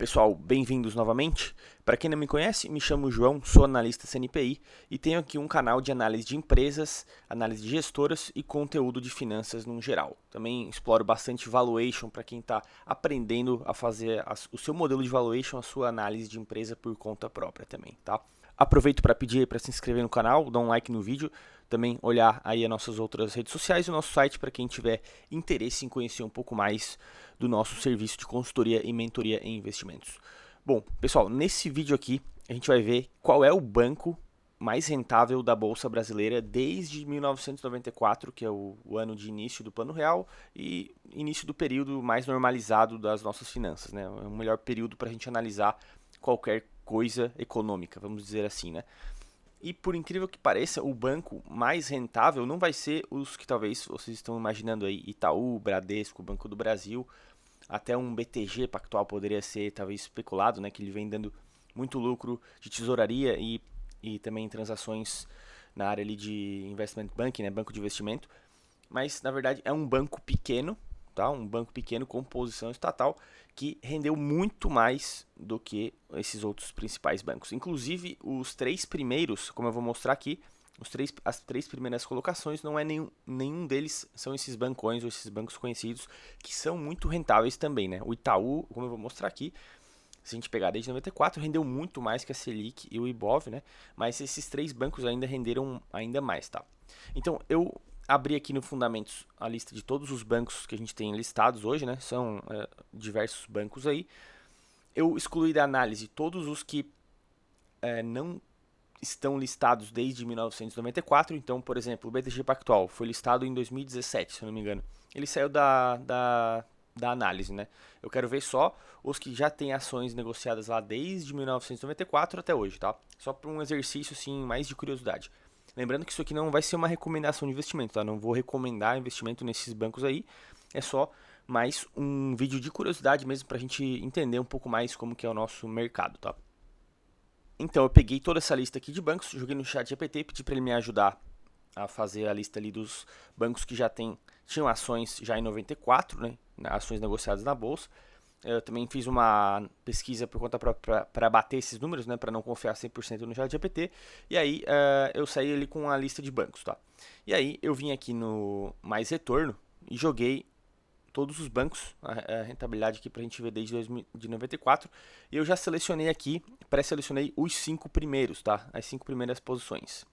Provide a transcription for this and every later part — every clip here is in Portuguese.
Pessoal, bem-vindos novamente. Para quem não me conhece, me chamo João, sou analista CNPI e tenho aqui um canal de análise de empresas, análise de gestoras e conteúdo de finanças no geral. Também exploro bastante valuation para quem está aprendendo a fazer o seu modelo de valuation, a sua análise de empresa por conta própria também, tá? Aproveito para pedir para se inscrever no canal, dar um like no vídeo, também olhar aí as nossas outras redes sociais e o nosso site para quem tiver interesse em conhecer um pouco mais do nosso serviço de consultoria e mentoria em investimentos. Bom, pessoal, nesse vídeo aqui a gente vai ver qual é o banco mais rentável da Bolsa Brasileira desde 1994, que é o ano de início do Plano Real e início do período mais normalizado das nossas finanças, né? É o melhor período para a gente analisar qualquer coisa econômica, vamos dizer assim, né? E por incrível que pareça, o banco mais rentável não vai ser os que talvez vocês estão imaginando aí, Itaú, Bradesco, Banco do Brasil, até um BTG Pactual poderia ser talvez especulado, né, que ele vem dando muito lucro de tesouraria e também transações na área ali de investment banking, né, banco de investimento, mas na verdade é um banco pequeno, tá? Um banco pequeno com posição estatal que rendeu muito mais do que esses outros principais bancos. Inclusive os três primeiros, como eu vou mostrar aqui, as três primeiras colocações não é nenhum deles são esses bancões ou esses bancos conhecidos que são muito rentáveis também, né? O Itaú, como eu vou mostrar aqui, se a gente pegar desde 94, rendeu muito mais que a Selic e o Ibov, né? Mas esses três bancos ainda renderam ainda mais, tá? Então, eu abri aqui no Fundamentos a lista de todos os bancos que a gente tem listados hoje, né? São diversos bancos aí. Eu excluí da análise todos os que não estão listados desde 1994. Então, por exemplo, o BTG Pactual foi listado em 2017, se eu não me engano. Ele saiu da análise, né? Eu quero ver só os que já têm ações negociadas lá desde 1994 até hoje, tá? Só para um exercício assim mais de curiosidade. Lembrando que isso aqui não vai ser uma recomendação de investimento, tá? Não vou recomendar investimento nesses bancos aí. É só mais um vídeo de curiosidade mesmo para a gente entender um pouco mais como que é o nosso mercado, tá? Então eu peguei toda essa lista aqui de bancos, joguei no chat GPT, pedi para ele me ajudar a fazer a lista ali dos bancos que já tinham ações já em 94, né? Ações negociadas na bolsa. Eu também fiz uma pesquisa por conta própria para bater esses números, né, para não confiar 100% no ChatGPT. E aí eu saí ali com a lista de bancos, tá? E aí eu vim aqui no mais retorno e joguei todos os bancos, a rentabilidade aqui para a gente ver desde 94. E eu já selecionei aqui, pré-selecionei os 5 primeiros, tá? As 5 primeiras posições.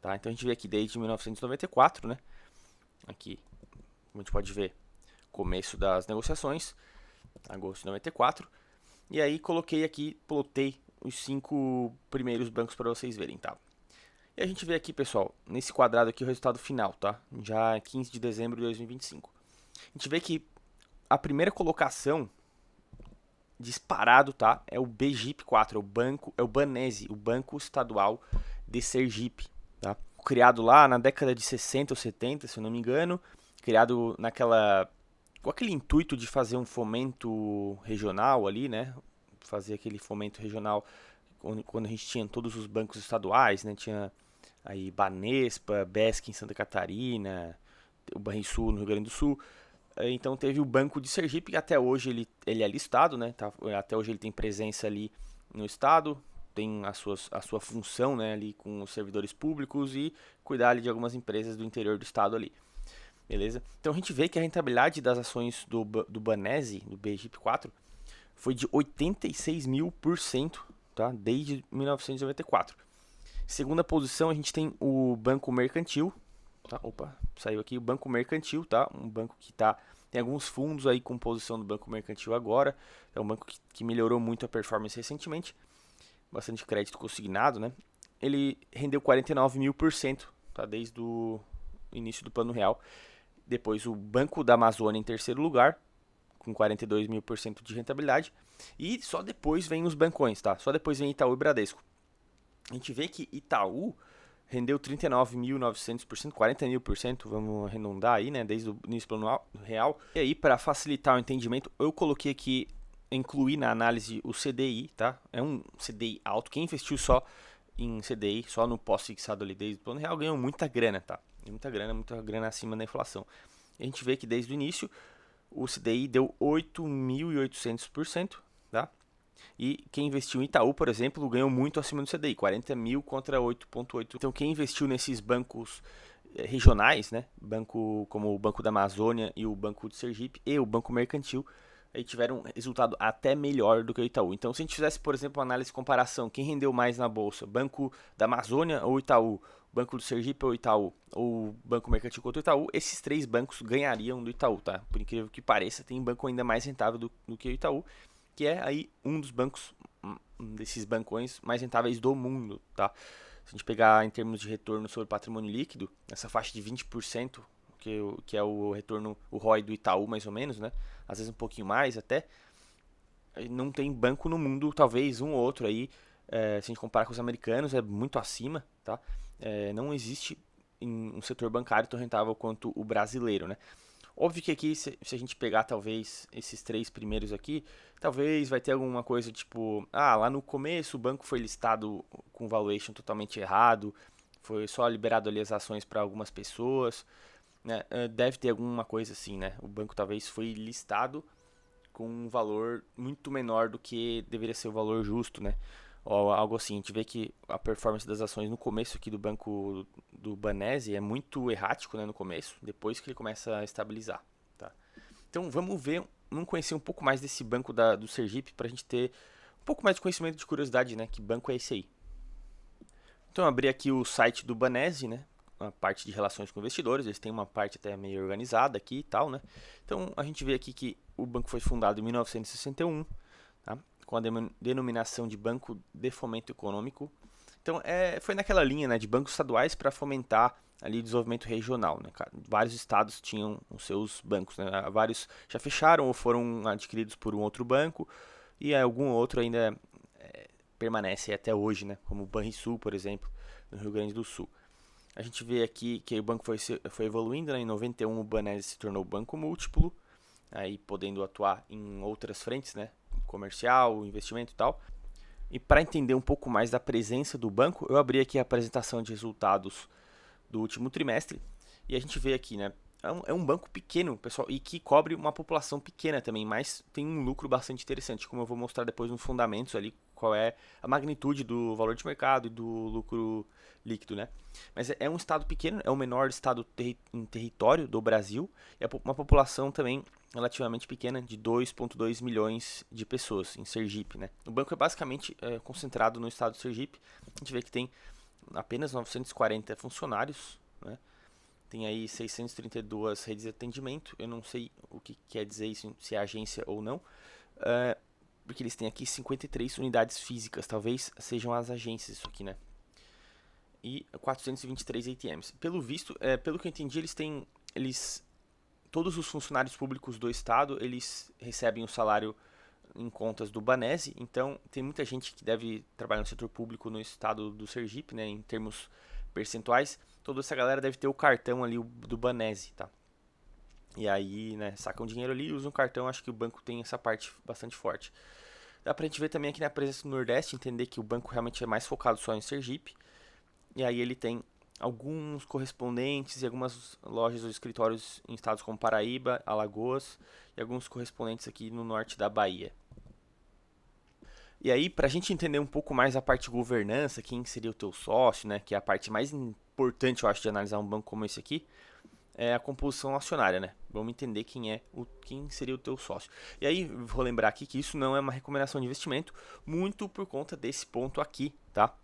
Tá? Então a gente vê aqui desde 1994, né? Aqui, como a gente pode ver, começo das negociações, agosto de 94. E aí coloquei aqui, plotei os 5 primeiros bancos para vocês verem, tá? E a gente vê aqui, pessoal, nesse quadrado aqui o resultado final, tá? Já 15 de dezembro de 2025. A gente vê que a primeira colocação disparado, tá? É o BGIP4, é o Banese, o Banco Estadual de Sergipe, tá? Criado lá na década de 60 ou 70, se eu não me engano, criado com aquele intuito de fazer um fomento regional ali, né? Fazer aquele fomento regional quando a gente tinha todos os bancos estaduais, né? Tinha aí Banespa, Besc em Santa Catarina, o Banrisul no Rio Grande do Sul. Então teve o Banco de Sergipe, que até hoje ele é listado, né? Até hoje ele tem presença ali no estado, tem a sua função, né, ali com os servidores públicos e cuidar ali de algumas empresas do interior do estado ali. Beleza? Então a gente vê que a rentabilidade das ações do Banese, do BGIP4, foi de 86.000%, tá? Desde 1994. Segunda posição a gente tem o Banco Mercantil, tá? Opa, saiu aqui o Banco Mercantil, tá? Um banco que tem alguns fundos aí com posição do Banco Mercantil agora. É um banco que melhorou muito a performance recentemente. Bastante crédito consignado, né? Ele rendeu 49.000%, tá? Desde o início do Plano Real. Depois o Banco da Amazônia em terceiro lugar, com 42.000% de rentabilidade. E só depois vem os bancões, tá? Só depois vem Itaú e Bradesco. A gente vê que Itaú rendeu 39.900%, 40.000%, vamos arredondar aí, né, desde o início do Plano Real. E aí, para facilitar o entendimento, eu coloquei aqui, incluí na análise o CDI, tá? É um CDI alto. Quem investiu só em CDI, só no pós-fixado ali desde o Plano Real, ganhou muita grana, tá? Muita grana acima da inflação. E a gente vê que desde o início, o CDI deu 8.800%, tá? E quem investiu em Itaú, por exemplo, ganhou muito acima do CDI, 40 mil contra 8,8. Então quem investiu nesses bancos regionais, né, banco como o Banco da Amazônia e o Banco de Sergipe e o Banco Mercantil, aí tiveram um resultado até melhor do que o Itaú. Então se a gente fizesse, por exemplo, uma análise de comparação, quem rendeu mais na bolsa, Banco da Amazônia ou Itaú, Banco do Sergipe ou Itaú, ou Banco Mercantil contra o Itaú, esses três bancos ganhariam do Itaú, tá? Por incrível que pareça, tem banco ainda mais rentável do que o Itaú, que é aí um dos bancos, desses bancões mais rentáveis do mundo, tá? Se a gente pegar em termos de retorno sobre patrimônio líquido, essa faixa de 20%, que é o retorno, o ROI do Itaú mais ou menos, né? Às vezes um pouquinho mais até, não tem banco no mundo, talvez um ou outro aí, se a gente comparar com os americanos, é muito acima, tá? Não existe um setor bancário tão rentável quanto o brasileiro, né? Óbvio que aqui, se a gente pegar talvez esses três primeiros aqui, talvez vai ter alguma coisa tipo, lá no começo o banco foi listado com valuation totalmente errado, foi só liberado ali as ações para algumas pessoas, né? Deve ter alguma coisa assim, né? O banco talvez foi listado com um valor muito menor do que deveria ser o valor justo, né? Ou algo assim. A gente vê que a performance das ações no começo aqui do banco do Banese é muito errático, né, no começo, depois que ele começa a estabilizar, tá? Então vamos conhecer um pouco mais desse banco do Sergipe para a gente ter um pouco mais de conhecimento de curiosidade, né? Que banco é esse aí? Então eu abri aqui o site do Banese, né? A parte de relações com investidores, eles têm uma parte até meio organizada aqui e tal, né? Então a gente vê aqui que o banco foi fundado em 1961, tá? Com a denominação de Banco de Fomento Econômico. Então foi naquela linha, né, de bancos estaduais para fomentar ali o desenvolvimento regional, né? Vários estados tinham os seus bancos, né? Vários já fecharam ou foram adquiridos por um outro banco e algum outro ainda permanece até hoje, né? Como o Banrisul, por exemplo, no Rio Grande do Sul. A gente vê aqui que o banco foi evoluindo, né? Em 91 o Banese se tornou banco múltiplo, aí podendo atuar em outras frentes, né? Comercial, investimento e tal. E para entender um pouco mais da presença do banco, eu abri aqui a apresentação de resultados do último trimestre e a gente vê aqui, né? É um banco pequeno, pessoal, e que cobre uma população pequena também, mas tem um lucro bastante interessante, como eu vou mostrar depois nos fundamentos ali, qual é a magnitude do valor de mercado e do lucro líquido, né? Mas é um estado pequeno, é o menor estado em território do Brasil, e é uma população também relativamente pequena, de 2,2 milhões de pessoas em Sergipe, né? O banco é basicamente concentrado no estado de Sergipe, a gente vê que tem apenas 940 funcionários, né? Tem aí 632 redes de atendimento. Eu não sei o que quer dizer isso, se é agência ou não. Porque eles têm aqui 53 unidades físicas. Talvez sejam as agências isso aqui, né? E 423 ATMs. Pelo visto, pelo que eu entendi, todos os funcionários públicos do estado, eles recebem o salário em contas do Banese. Então, tem muita gente que deve trabalhar no setor público no estado do Sergipe, né? Em termos percentuais, toda essa galera deve ter o cartão ali do Banese, tá? E aí, né, sacam dinheiro ali e usam o cartão, acho que o banco tem essa parte bastante forte. Dá pra gente ver também aqui na presença do Nordeste, entender que o banco realmente é mais focado só em Sergipe. E aí ele tem alguns correspondentes e algumas lojas ou escritórios em estados como Paraíba, Alagoas e alguns correspondentes aqui no norte da Bahia. E aí, para a gente entender um pouco mais a parte de governança, quem seria o teu sócio, né, que é a parte mais importante, eu acho, de analisar um banco como esse aqui, é a composição acionária, né? Vamos entender quem seria o teu sócio. E aí, vou lembrar aqui que isso não é uma recomendação de investimento, muito por conta desse ponto aqui, tá?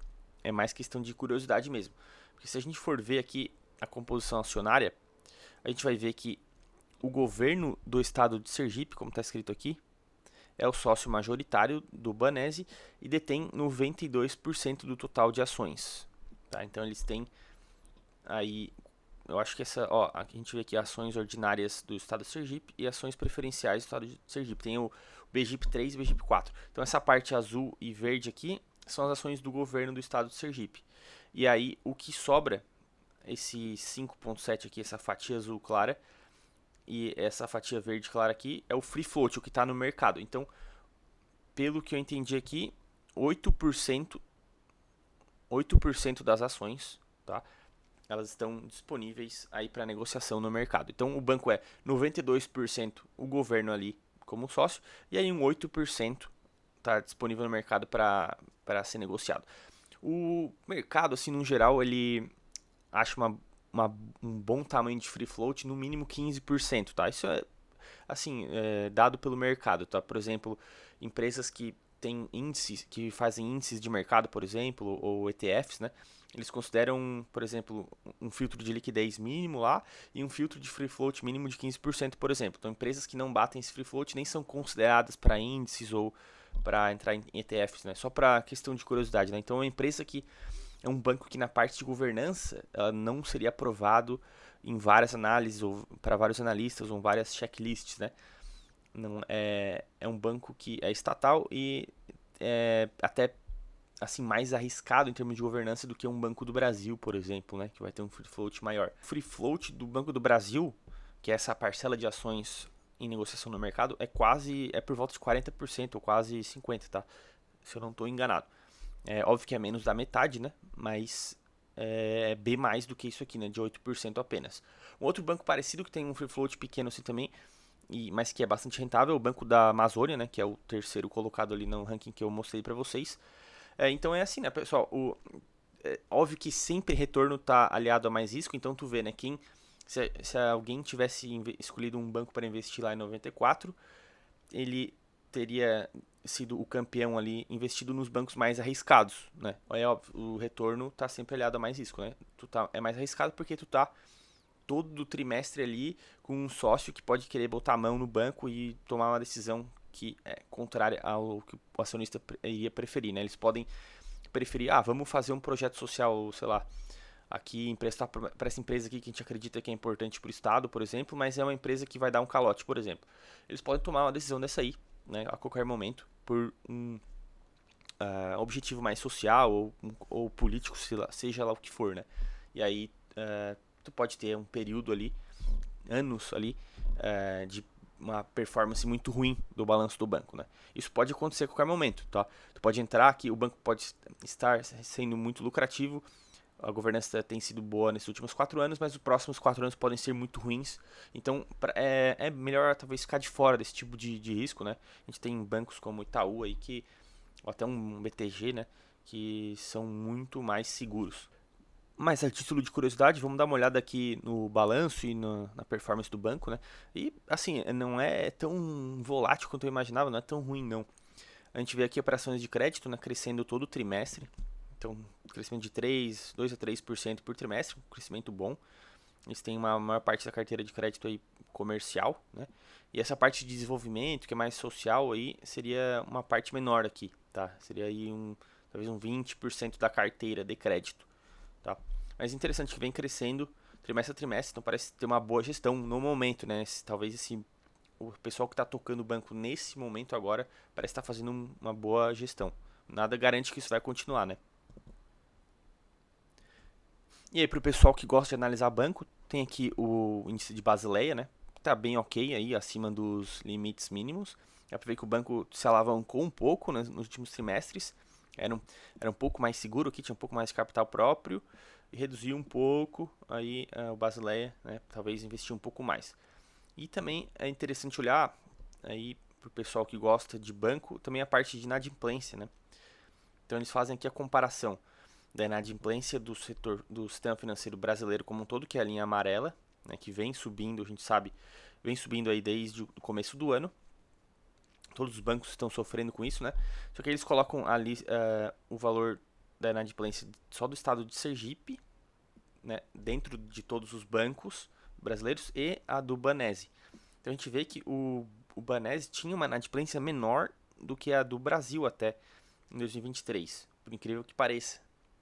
É mais questão de curiosidade mesmo. Porque se a gente for ver aqui a composição acionária, a gente vai ver que o governo do estado de Sergipe, como está escrito aqui, é o sócio majoritário do Banese e detém 92% do total de ações. Tá? Então eles têm aí, eu acho que a gente vê aqui ações ordinárias do estado de Sergipe e ações preferenciais do estado de Sergipe. Tem o BGIP 3 e BGIP 4. Então essa parte azul e verde aqui são as ações do governo do estado de Sergipe. E aí o que sobra, esse 5,7 aqui, essa fatia azul clara, e essa fatia verde clara aqui é o free float, o que está no mercado. Então, pelo que eu entendi aqui, 8% das ações, tá? Elas estão disponíveis aí para negociação no mercado. Então, o banco é 92% o governo ali como sócio, e aí um 8% tá disponível no mercado para ser negociado. O mercado, assim, no geral, ele acha um bom tamanho de free float, no mínimo 15%, tá? Isso é, assim, dado pelo mercado, tá? Por exemplo, empresas que têm índices, que fazem índices de mercado, por exemplo, ou ETFs, né? Eles consideram, por exemplo, um filtro de liquidez mínimo lá e um filtro de free float mínimo de 15%, por exemplo. Então, empresas que não batem esse free float nem são consideradas para índices ou para entrar em ETFs, né? Só para questão de curiosidade, né? Então, é uma empresa que é um banco que na parte de governança ela não seria aprovado em várias análises ou para vários analistas ou várias checklists, né? Não é um banco que é estatal e é até assim mais arriscado em termos de governança do que um Banco do Brasil, por exemplo, né, que vai ter um free float maior. O free float do Banco do Brasil, que é essa parcela de ações em negociação no mercado, é por volta de 40% ou quase 50%, tá? Se eu não estou enganado. É óbvio que é menos da metade, né? Mas é bem mais do que isso aqui, né? De 8% apenas. Um outro banco parecido que tem um free float pequeno assim também, mas que é bastante rentável, é o Banco da Amazônia, né? Que é o terceiro colocado ali no ranking que eu mostrei para vocês. Então é assim, né, pessoal? Óbvio que sempre retorno está aliado a mais risco, então tu vê, né? Se alguém tivesse escolhido um banco para investir lá em 94, ele teria sido o campeão ali investido nos bancos mais arriscados, né? É óbvio, o retorno está sempre aliado a mais risco, né? É mais arriscado porque tu tá todo trimestre ali com um sócio que pode querer botar a mão no banco e tomar uma decisão que é contrária ao que o acionista iria preferir, né? Eles podem preferir, vamos fazer um projeto social, sei lá, aqui emprestar para essa empresa aqui que a gente acredita que é importante para o Estado, por exemplo, mas é uma empresa que vai dar um calote, por exemplo. Eles podem tomar uma decisão dessa aí, né, a qualquer momento, por um objetivo mais social ou político, seja lá o que for, né? E aí tu pode ter um período ali, anos ali, de uma performance muito ruim do balanço do banco, né? Isso pode acontecer a qualquer momento, tá? Tu pode entrar aqui, o banco pode estar sendo muito lucrativo, a governança tem sido boa nesses últimos 4 anos, mas os próximos 4 anos podem ser muito ruins. Então é melhor talvez ficar de fora desse tipo de risco, né? A gente tem bancos como Itaú aí ou até um BTG, né? Que são muito mais seguros. Mas a título de curiosidade, vamos dar uma olhada aqui no balanço e na performance do banco, né? E assim, não é tão volátil quanto eu imaginava, não é tão ruim não. A gente vê aqui operações de crédito, né, crescendo todo o trimestre. Então, crescimento de 2 a 3% por trimestre, um crescimento bom. Eles têm uma maior parte da carteira de crédito aí comercial, né? E essa parte de desenvolvimento, que é mais social aí, seria uma parte menor aqui, tá? Seria aí talvez um 20% da carteira de crédito, tá? Mas interessante que vem crescendo trimestre a trimestre, então parece ter uma boa gestão no momento, né? Talvez o pessoal que está tocando o banco nesse momento agora parece estar fazendo uma boa gestão. Nada garante que isso vai continuar, né? E aí, para o pessoal que gosta de analisar banco, tem aqui o índice de Basileia, né? Tá bem ok aí, acima dos limites mínimos. Dá para ver que o banco se alavancou um pouco, né, nos últimos trimestres. Era um pouco mais seguro aqui, tinha um pouco mais de capital próprio. E reduziu um pouco aí o Basileia, né? Talvez investir um pouco mais. E também é interessante olhar aí para o pessoal que gosta de banco, também a parte de inadimplência, né? Então eles fazem aqui a comparação da inadimplência do sistema financeiro brasileiro como um todo, que é a linha amarela, né, que vem subindo, a gente sabe, vem subindo aí desde o começo do ano. Todos os bancos estão sofrendo com isso, né? Só que eles colocam ali o valor da inadimplência só do estado de Sergipe, né, dentro de todos os bancos brasileiros, e a do Banese. Então a gente vê que o Banese tinha uma inadimplência menor do que a do Brasil até em 2023, por incrível que pareça.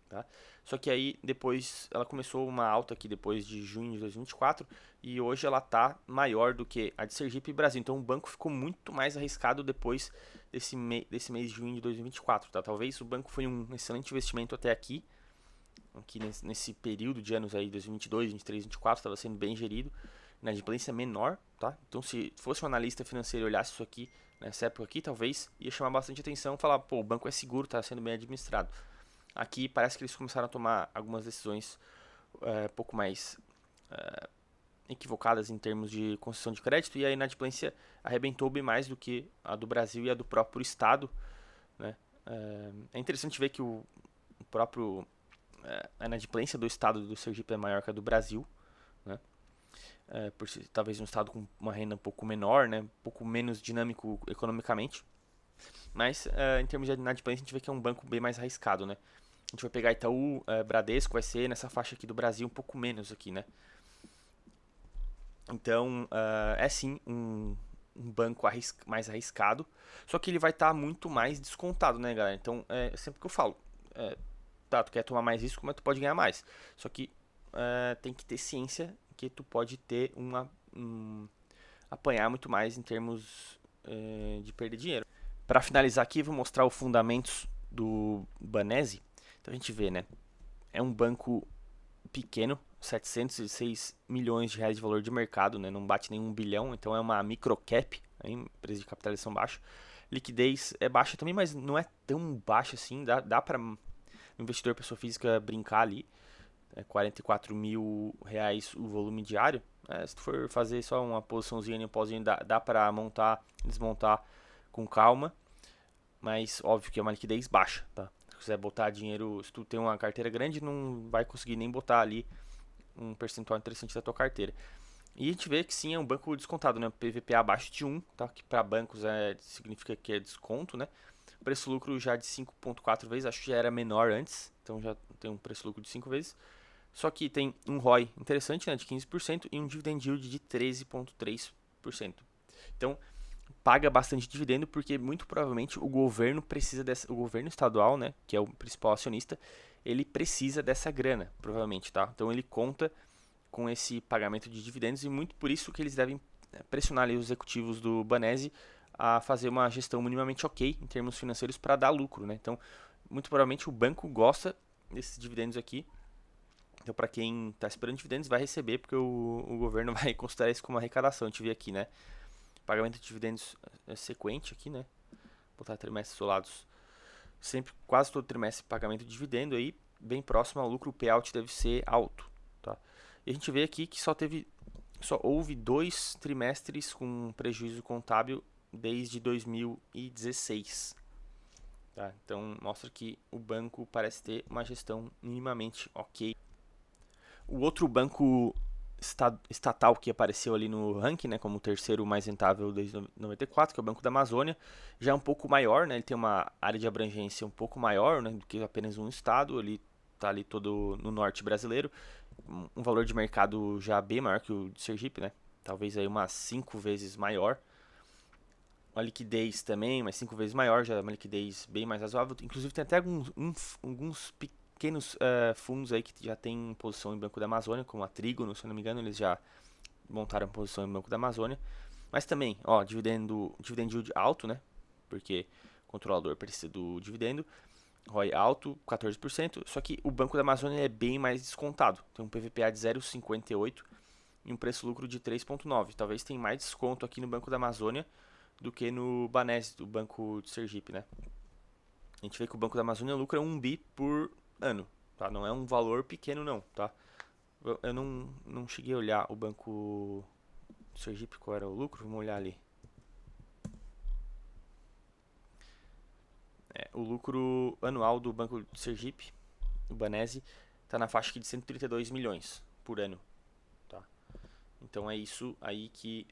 Tá? Só que aí depois ela começou uma alta aqui depois de junho de 2024 e hoje ela está maior do que a de Sergipe e Brasil. Então o banco ficou muito mais arriscado depois desse mês de junho de 2024. Tá? Talvez o banco foi um excelente investimento até aqui nesse período de anos aí, 2022, 2023, 2024, estava sendo bem gerido, inadimplência menor, tá? Então se fosse um analista financeiro e olhasse isso aqui, nessa época aqui, talvez ia chamar bastante atenção e falar, pô, o banco é seguro, está sendo bem administrado. Aqui parece que eles começaram a tomar algumas decisões um pouco mais equivocadas em termos de concessão de crédito e a inadimplência arrebentou bem mais do que a do Brasil e a do próprio Estado, né? É interessante ver que o próprio a inadimplência do estado do Sergipe é maior que a do Brasil, né? Por ser talvez um estado com uma renda um pouco menor, né? Um pouco menos dinâmico economicamente. Mas em termos de inadimplência, a gente vê que é um banco bem mais arriscado, né? A gente vai pegar Itaú, Bradesco, vai ser nessa faixa aqui do Brasil um pouco menos aqui, né? Então, é sim um banco mais arriscado, só que ele vai estar muito mais descontado, né, galera? Então, sempre que eu falo, tá, tu quer tomar mais risco, mas tu pode ganhar mais. Só que tem que ter ciência que tu pode ter apanhar muito mais em termos de perder dinheiro. Para finalizar aqui, vou mostrar os fundamentos do Banese. Então a gente vê, né? É um banco pequeno, 706 milhões de reais de valor de mercado, né? Não bate nem 1 bilhão, então é uma microcap, empresa de capitalização baixa. Liquidez é baixa também, mas não é tão baixa assim, dá para investidor pessoa física brincar ali. 44 mil reais o volume diário. Se tu for fazer só uma posiçãozinha e um pauzinho, dá para montar, desmontar com calma, mas óbvio que é uma liquidez baixa, tá? Se quiser botar dinheiro, se tu tem uma carteira grande, não vai conseguir nem botar ali um percentual interessante da tua carteira. E a gente vê que sim, é um banco descontado, né? PVPA abaixo de 1, tá? Que para bancos significa que é desconto, né? Preço-lucro já de 5,4 vezes, acho que já era menor antes, então já tem um preço-lucro de 5 vezes. Só que tem um ROI interessante, né, de 15% e um dividend yield de 13,3%. Então, paga bastante dividendo porque muito provavelmente o governo precisa o governo estadual, né, que é o principal acionista, ele precisa dessa grana, provavelmente, tá? Então ele conta com esse pagamento de dividendos e muito por isso que eles devem pressionar ali os executivos do Banese a fazer uma gestão minimamente ok em termos financeiros para dar lucro, né? Então, muito provavelmente o banco gosta desses dividendos aqui. Então, para quem está esperando dividendos, vai receber, porque o governo vai considerar isso como arrecadação. A gente vê aqui, né? Pagamento de dividendos sequente aqui, né? Vou botar trimestres isolados. Sempre, quase todo trimestre, pagamento de dividendo aí, bem próximo ao lucro, o payout deve ser alto, tá? E a gente vê aqui que só houve 2 trimestres com prejuízo contábil desde 2016. Tá? Então, mostra que o banco parece ter uma gestão minimamente ok. O outro banco estatal que apareceu ali no ranking, né, como o terceiro mais rentável desde 94, que é o Banco da Amazônia, já é um pouco maior, né, ele tem uma área de abrangência um pouco maior, né, do que apenas um estado, ele está ali todo no norte brasileiro, um valor de mercado já bem maior que o de Sergipe, né, talvez aí umas 5 vezes maior, uma liquidez também, mas 5 vezes maior, já é uma liquidez bem mais razoável, inclusive tem até alguns pequenos fundos aí que já tem posição em Banco da Amazônia, como a Trígono, se eu não me engano, eles já montaram posição em Banco da Amazônia. Mas também, ó, dividend yield alto, né? Porque o controlador precisa do dividendo. ROI alto, 14%. Só que o Banco da Amazônia é bem mais descontado. Tem um PVPA de 0,58 e um preço-lucro de 3,9. Talvez tenha mais desconto aqui no Banco da Amazônia do que no Banese, do Banco de Sergipe, né? A gente vê que o Banco da Amazônia lucra 1 bi por ano, tá? Não é um valor pequeno não, tá? Eu não cheguei a olhar o Banco Sergipe, qual era o lucro, vamos olhar ali. O lucro anual do Banco de Sergipe, o Banese, está na faixa de 132 milhões por ano, tá? Então é isso aí que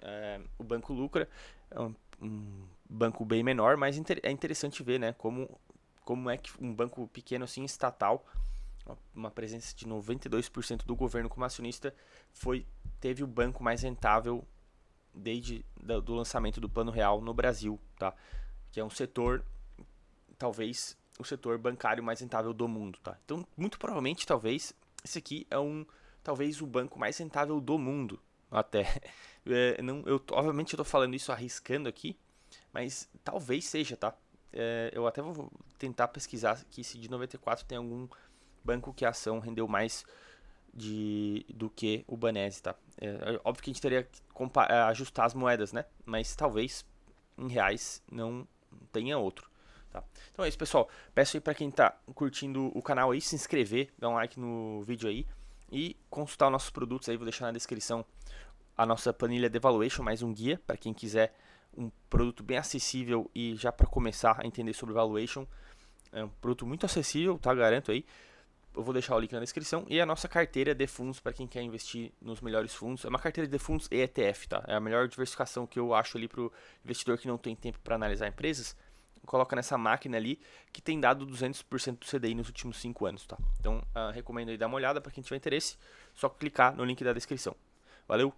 o banco lucra, é um banco bem menor, mas é interessante ver, né, como é que um banco pequeno assim, estatal, uma presença de 92% do governo como acionista, teve o banco mais rentável desde do lançamento do Plano Real no Brasil, tá? Que é um setor, talvez o setor bancário mais rentável do mundo, tá? Então, muito provavelmente, talvez esse aqui é talvez o banco mais rentável do mundo, até. Obviamente eu tô falando isso arriscando aqui, mas talvez seja, tá? Eu até vou tentar pesquisar aqui se de 94 tem algum banco que a ação rendeu mais do que o Banese, tá? Óbvio que a gente teria que ajustar as moedas, né? Mas talvez em reais não tenha outro, tá? Então é isso, pessoal. Peço aí para quem tá curtindo o canal aí, se inscrever, dar um like no vídeo aí e consultar os nossos produtos aí. Vou deixar na descrição a nossa planilha de valuation, mais um guia para quem quiser um produto bem acessível e já para começar a entender sobre valuation, é um produto muito acessível, tá? Garanto aí. Eu vou deixar o link na descrição. E a nossa carteira de fundos para quem quer investir nos melhores fundos. É uma carteira de fundos e ETF, tá? É a melhor diversificação que eu acho ali para o investidor que não tem tempo para analisar empresas. Coloca nessa máquina ali que tem dado 200% do CDI nos últimos 5 anos, tá? Então, recomendo aí dar uma olhada para quem tiver interesse. Só clicar no link da descrição. Valeu!